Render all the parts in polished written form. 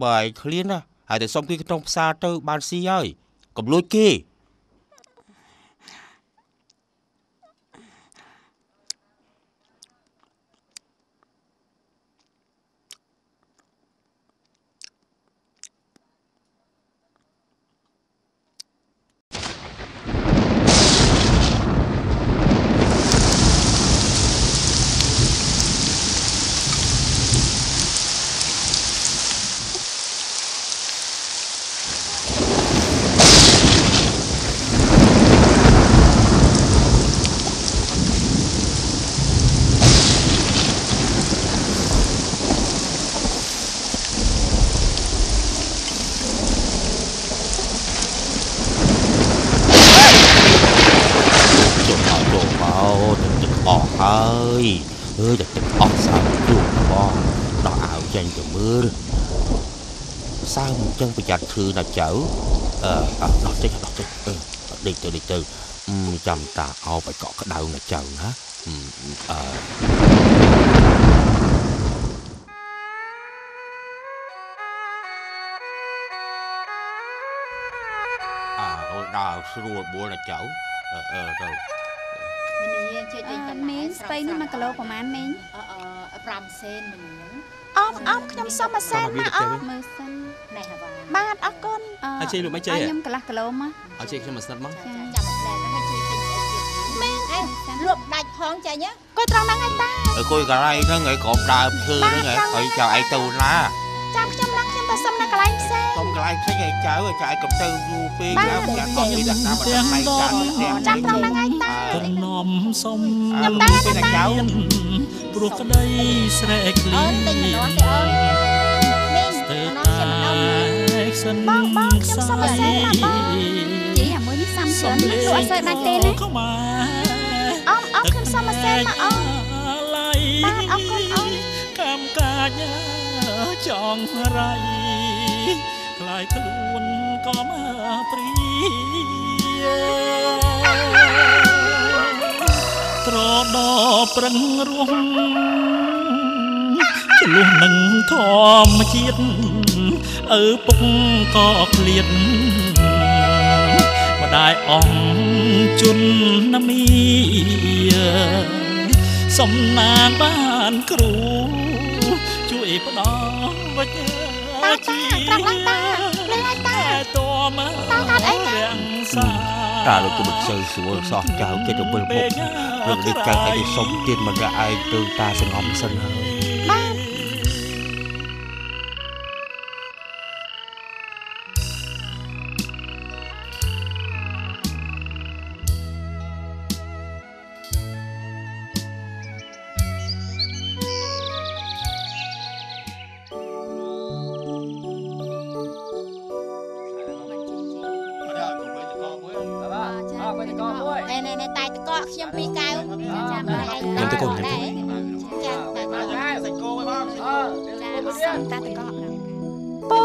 បើឃ្លានណាហើយតែសុំគេក្នុងផ្សារទៅបានស៊ីហើយកុំលួចគេតែទឹកអស់ស្អាតជួបបងដោះអាវចេញទៅមើលសើមចឹងប្រយ័ត្នឈឺណាចៅដោះតិចដេកទៅចាំតាអោបឲ្យកក់ក្ដៅណាចៅណាអូនដើរស្រួលបួលណាចៅទៅមីងស្ពៃនេះ1គីឡូប្រហែលមីង5សេនមីងអមខ្ញុំសុំ1សេនមកអមមើលសិនណែហ่าបាទអរគុណហើយជ័យលោកមិនជ័យខ្ញុំកន្លះគីឡូមកឲ្យជ័យខ្ញុំមួយស្និតមកចាំមកផ្លែហ្នឹងឲ្យជួយទិញស្អីទៀតមីងលក់ដាច់ផងចាញ់គួយត្រង់ហ្នឹងហើយតាគួយកន្លែងហ្នឹងហើយក្រុមដើមឈើហ្នឹងហើយចៅឯងទៅណាចាំខ្ញុំឡើងខ្ញុំទៅសុំនៅកន្លែងផ្សេងសុំកន្លែងផ្សេងឲ្យចៅកំទៅយូរពេកឡើងប្រយ័ត្នអត់មានដាក់តាមផ្នែកចាំត្រង់ហ្នឹងហើយតាកំណំសុំខ្ញុំដែរណាតាព្រោះក្តីស្រែកលីអូនទិញម្ដងទេអូនមីងស្ទើរតែសិនបងខ្ញុំសុំ1សេនមកបងជីអាមួយនេះ30ច្រើនលក់អត់សូវដាច់ទេណាអមខ្ញុំសុំ1សេនមកអូនបាទអរគុណអូនកម្មកាញចង់រៃខ្លាយខ្លួនក៏មកព្រីត្រដោប្រឹងរស់ឆ្លោះនឹងធម្មជាតិឪពុកក៏ឃ្លាតម្ដាយអង្គជន់ណាមីសំណាងបានគ្រូជួយផ្ដល់វិជ្ជាជីត្រាប់ឡើងតាលេងឲ្យតាតមរាំងសាតាលោកក៏មិនសូវស្រួលសោះចៅគេទៅវិលមុខព្រឹកនេះចៅឯងសុំទៀនម្នាក់ឯងទៅតាសងំសិនហើយបាទខ្ញុំពីកៅចាំតែឯងខ្ញុំទៅកូនដែរចាបាទសាច់គោឲ្យបងចាតាតកោពូ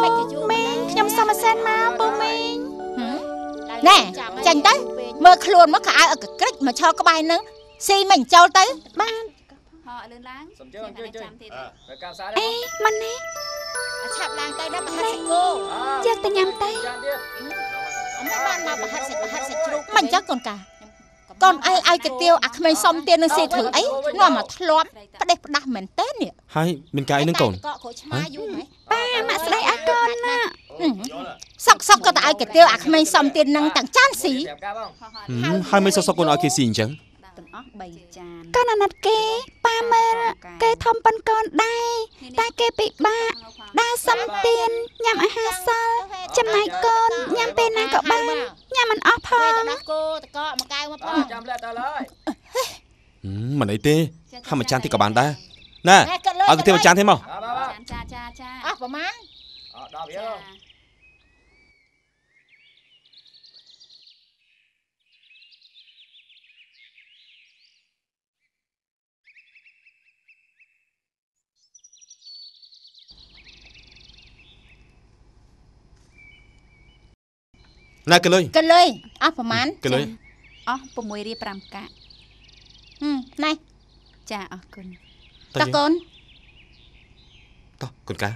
មីងខ្ញុំសុំ1សេនមកពូមីងណែចាញ់ទៅមើលខ្លួនមកខោឲ្យកក្រិចមកឈរក្បែរនឹងស៊ីមិនចូលទៅបានហោលឿនឡើងខ្ញុំចាំទៀតទៅកាផ្សារអេម៉ាន់នេះឆាប់ឡើងទៅដល់ប្រហិតសាច់គោយកទៅញ៉ាំទៅអមបានមកប្រហិតសាច់ជ្រូកមិនចឹងកូនកាកូនឯងឲ្យកាទៀវអាក្មេងសុំទៀននឹងស៊ីធ្វើអីនាំមកធ្លាប់ផ្ដេសផ្ដាស់មែនទេនេះហើយមានកាយនឹងកូនក៏ឆ្មាយូរម៉េចប៉ាម៉ាក់ស្ដីឲ្យកូនណាសុកក៏ទៅឲ្យកាទៀវអាក្មេងសុំទៀននឹងទាំងចានស៊ីហើយមិនសុកកូនឲ្យគេស៊ីអញ្ចឹងទាំងអស់3ចានកូនអាណិតគេប៉ាមើលគេធំប៉ុនកូនដែរតែគេពិបាកដើរសុំទៀនញ៉ាំអាហារសល់ចំណែកកូនញ៉ាំពេលណាក៏បានញ៉ាំមិនអស់ផងដោះគោតកមកកៅមកផងចាំលាក់ទៅឡើយមិនអីទេហើយមួយចានទៀតក៏បានដែរណាឲ្យគេមួយចានទេមកចាអស់ប្រហែល10រៀលណាកលុយអស់ប្រហែលកលុយអស់6រៀល5កាក់ណែចាអរគុណតើកូនតោះកូនកា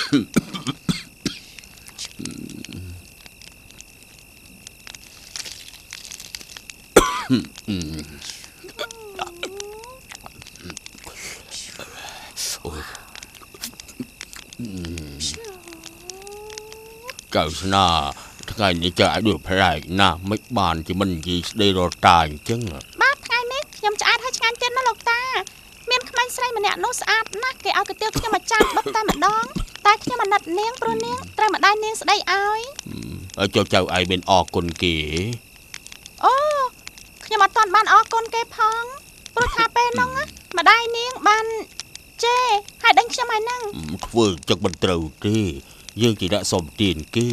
កៅស្នាថ្ងៃនេះចាឲ្យដូចប្រែកណាមិនបានជាមិននិយាយស្ដីរតាអញ្ចឹង បាទថ្ងៃនេះខ្ញុំឆ្អែតឲ្យឆ្ងាញ់ចិត្តណាស់លោកតាមានក្មេងស្រីម្នាក់នោះស្អាតណាស់គេឲ្យកាទៀវខ្ញុំមកចាត់បុកតែម្ដងតែខ្ញុំអាណិតនាងព្រោះនាងត្រូវម្ដាយនាងស្ដីឲ្យចុះចៅឯងមានអរគុណគេអូខ្ញុំអត់ទាន់បានអរគុណគេផងព្រោះថាពេលហ្នឹងម្ដាយនាងបានជេរហើយដឹងខ្ញុំហើយហ្នឹងធ្វើចឹងមិនត្រូវទេយើងchỉដាក់សុំទានគេ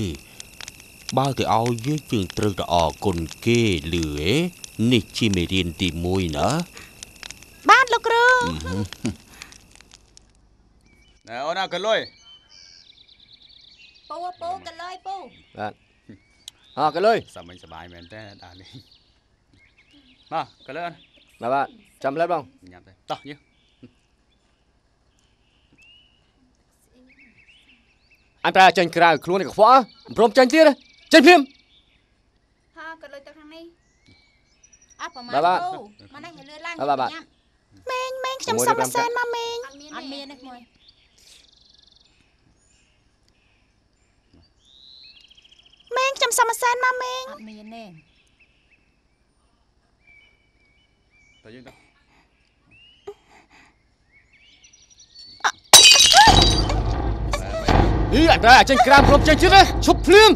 បើគេឲ្យយើងត្រូវតែអរគុណគេលឺហ៎នេះជាមេរៀនទី1ណាបាទលោកគ្រូណែអូនណាកលុយពូកលុយពូបាទកលុយសប្បាយមែនទេដានេះមកកលុយបាទចាំលេបបងញ៉ាំទៅតោះយើអញប្រើចេញក្រៅខ្លួននេះកខ្វក់ព្រមចេញទៀតចេញភ្លាមហាក៏លុយទៅខាងនេះអត់ប្រមាណពូមកនេះឲ្យលឿនឡើងញ៉ាំម៉េងខ្ញុំសុំ1សែនមកម៉េងអត់មានទេមួយម៉េងខ្ញុំសុំ1សែនមកម៉េងអត់មានទេទៅយើងទៅអត់ចេញក្រាមព្រមចេញទៀតឈប់ភ្លាម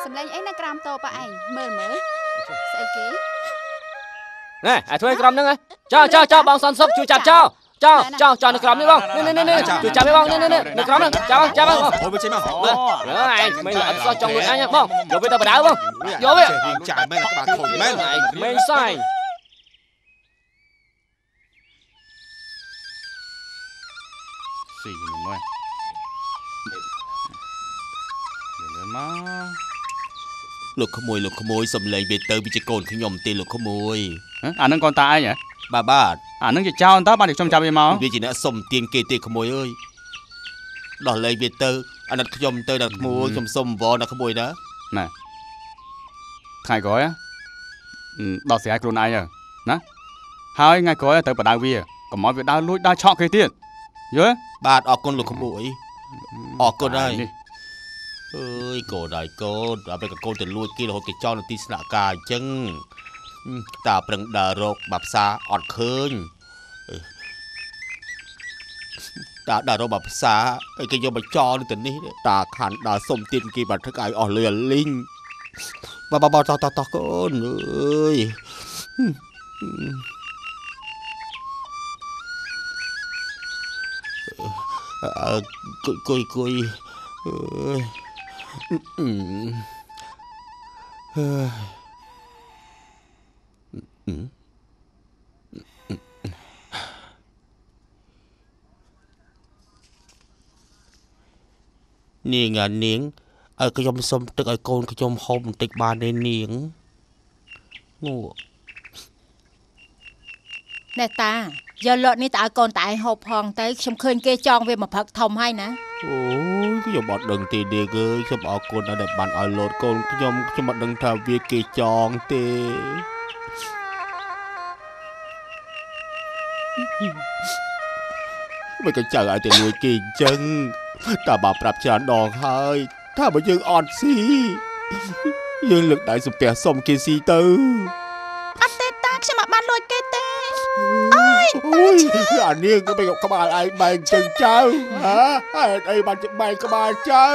សម្លេងអីនៅក្រោមតោប៉ាឯងមើលស្អីគេណែឲ្យធ្វើក្រោមហ្នឹងចោបងសនសុកជួយចាប់ចោនៅក្រោមនេះបងនេះជួយចាប់ឲ្យបងនេះនៅក្រោមហ្នឹងចាប់បងអូវាចេញមកអើឯងមិនអត់សោះចង់លួចអញបងយកវាទៅបដៅបងយកវាចាមែនក្បាលខូចមែនឯងមិនសាយស៊ីមិនមកលោកក្មួយសំលេងវាទៅវាជាកូនខ្ញុំទេលោកក្មួយអានឹងកូនតាឯងហ៎បាទអានឹងជាចោលតើបានខ្ញុំចាប់វាមកវាជាអ្នកសុំទានគេទេក្មួយអើយដោះលែងវាទៅអាណិតខ្ញុំទៅដល់ក្មួយខ្ញុំសុំវល់ដល់ក្មួយណាថ្ងៃក្រោយដោះស្រាយខ្លួនឯងណាហើយថ្ងៃក្រោយទៅបដៅវាកុំឲ្យវាដើរលួចដើរឆក់គេទៀតយល់បាទអរគុណលោកក្មួយអរគុណហើយអើយកូនដល់ពេលកូនទៅលួចគេរហូតគេចោលនៅទីស្នាក់ការអញ្ចឹងតាប្រឹងដើររកបាផ្សារអត់ឃើញតាដើររកបាផ្សារឲ្យគេយកមកចោលនៅទីនេះតាខានដើរសុំទានគេបាត់ទឹកឲ្យអស់លុយអាលីងបាទតោះកូនអើយគុយនាងឲ្យខ្ញុំសុំទឹកឲ្យកូនខ្ញុំហូបបន្តិចបានទេនាងងូណែតាយកលក់នេះទៅឲ្យកូនតាឯងហូបផងទៅខ្ញុំឃើញគេចងវាមកព្រឹកធំហើយណាអូយខ្ញុំអត់ដឹងទេនាងអើយខ្ញុំអរគុណដែលបានឲ្យលោតកូនខ្ញុំអត់ដឹងថាវាគេចងទេមិនក៏ចៅឲ្យតែលួចគេអញ្ចឹងតាបាប្រាប់ច្រើនដងហើយថាបើយើងអត់ស៊ីយើងលើកដៃសំពះសុំគេស៊ីទៅអត់ទេតាខ្ញុំអត់បានលួចគេទេអូយអានាងក៏被ក្បាលឯងបែកជើងចៅហ៎ហេតុអីបានជាបែកក្បាលចៅ